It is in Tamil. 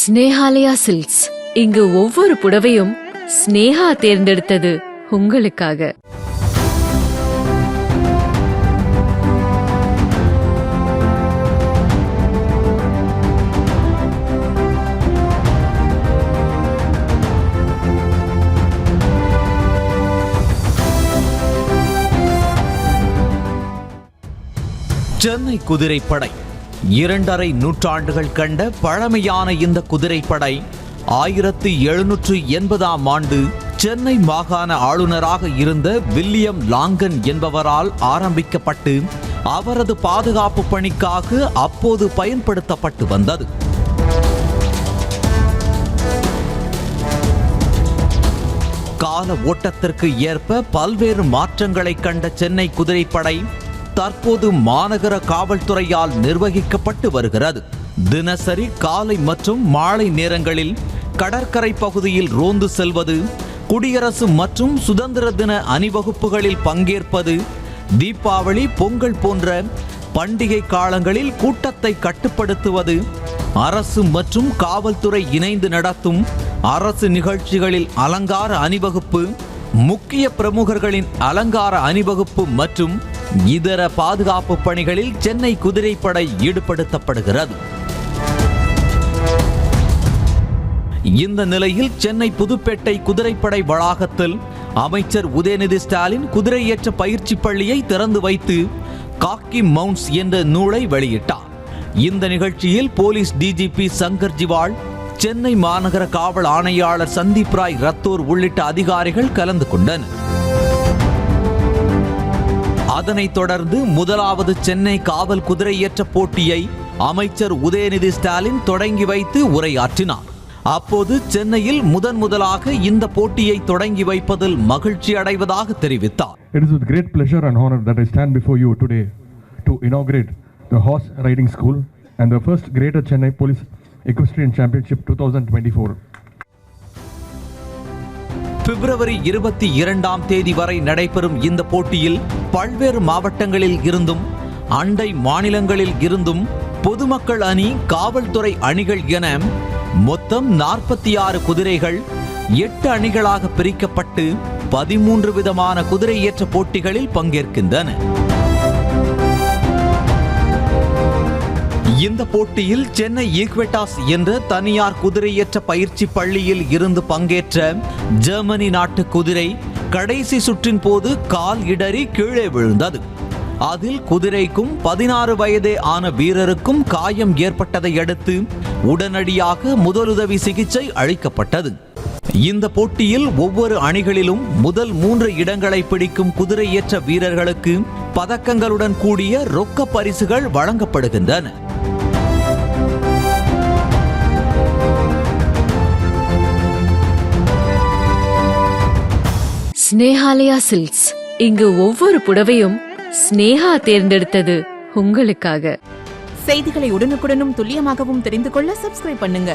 ஸ்னேஹாலயா சில்க்ஸ். இங்கு ஒவ்வொரு புடவையும் ஸ்னேஹா தேர்ந்தெடுத்தது உங்களுக்காக. சென்னை குதிரைப்படை 2.5 நூற்றாண்டுகள் கண்ட பழமையான இந்த குதிரைப்படை 1780ஆம் ஆண்டு சென்னை மாகாண ஆளுநராக இருந்த வில்லியம் லாங்கன் என்பவரால் ஆரம்பிக்கப்பட்டு அவரது பாதுகாப்பு பணிக்காக அப்போது பயன்படுத்தப்பட்டு வந்தது. கால ஓட்டத்திற்கு ஏற்ப பல்வேறு மாற்றங்களை கண்ட சென்னை குதிரைப்படை தற்போது மாநகர காவல்துறையால் நிர்வகிக்கப்பட்டு வருகிறது. தினசரி காலை மற்றும் மாலை நேரங்களில் கடற்கரை பகுதியில் ரோந்து செல்வது, குடியரசு மற்றும் சுதந்திர தின அணிவகுப்புகளில் பங்கேற்பது, தீபாவளி, பொங்கல் போன்ற பண்டிகை காலங்களில் கூட்டத்தை கட்டுப்படுத்துவது, அரசு மற்றும் காவல்துறை இணைந்து நடத்தும் அரசு நிகழ்ச்சிகளில் அலங்கார அணிவகுப்பு, முக்கிய பிரமுகர்களின் அலங்கார அணிவகுப்பு மற்றும் இதர பாதுகாப்பு பணிகளில் சென்னை குதிரைப்படை ஈடுபடுத்தப்படுகிறது. இந்த நிலையில் சென்னை புதுப்பேட்டை குதிரைப்படை வளாகத்தில் அமைச்சர் உதயநிதி ஸ்டாலின் குதிரையேற்ற பயிற்சி பள்ளியை திறந்து வைத்து காக்கி மவுண்ட்ஸ் என்ற நூலை வெளியிட்டார். இந்த நிகழ்ச்சியில் போலீஸ் டிஜிபி சங்கர் ஜிவால், சென்னை மாநகர காவல் ஆணையாளர் சந்தீப் ராய் ரத்தோர் உள்ளிட்ட அதிகாரிகள் கலந்து கொண்டனர். அதனைத் தொடர்ந்து முதலாவது சென்னை காவல் குதிரையேற்ற போட்டியை அமைச்சர் உதயநிதி ஸ்டாலின் தொடங்கி வைத்து உரையாற்றினார். அப்போது சென்னையில் முதலாக இந்த போட்டியை தொடங்கி வைப்பதில் மகிழ்ச்சி அடைவதாக தெரிவித்தார். It is with great pleasure and honor that I stand before you today to inaugurate the horse riding school and the first Greater Chennai Police Equestrian Championship 2024. பிப்ரவரி 22ஆம் தேதி வரை நடைபெறும் இந்த போட்டியில் பல்வேறு மாவட்டங்களில் இருந்தும் அண்டை மாநிலங்களில் இருந்தும் பொதுமக்கள் அணி, காவல்துறை அணிகள் என மொத்தம் 46 குதிரைகள் 8 அணிகளாக பிரிக்கப்பட்டு 13 விதமான குதிரையேற்ற போட்டிகளில் பங்கேற்கின்றன. இந்த போட்டியில் சென்னை ஈக்வெட்டாஸ் என்ற தனியார் குதிரையேற்ற பயிற்சி பள்ளியில் இருந்து பங்கேற்ற ஜெர்மனி நாட்டு குதிரை கடைசி சுற்றின் போது கால் இடறி கீழே விழுந்தது. அதில் குதிரைக்கும் 16 வயதே ஆன வீரருக்கும் காயம் ஏற்பட்டதை அடுத்து உடனடியாக முதலுதவி சிகிச்சை அளிக்கப்பட்டது. இந்த போட்டியில் ஒவ்வொரு அணிகளிலும் முதல் 3 இடங்களை பிடிக்கும் குதிரையேற்ற வீரர்களுக்கு பதக்கங்களுடன் கூடிய ரொக்க பரிசுகள் வழங்கப்படுகின்றன. ஸ்னேஹாலயா சில்க்ஸ். இங்கு ஒவ்வொரு புடவையும் ஸ்னேஹா தேர்ந்தெடுத்தது உங்களுக்காக. செய்திகளை உடனுக்குடனும் துல்லியமாகவும் தெரிந்து கொள்ள சப்ஸ்கிரைப் பண்ணுங்க.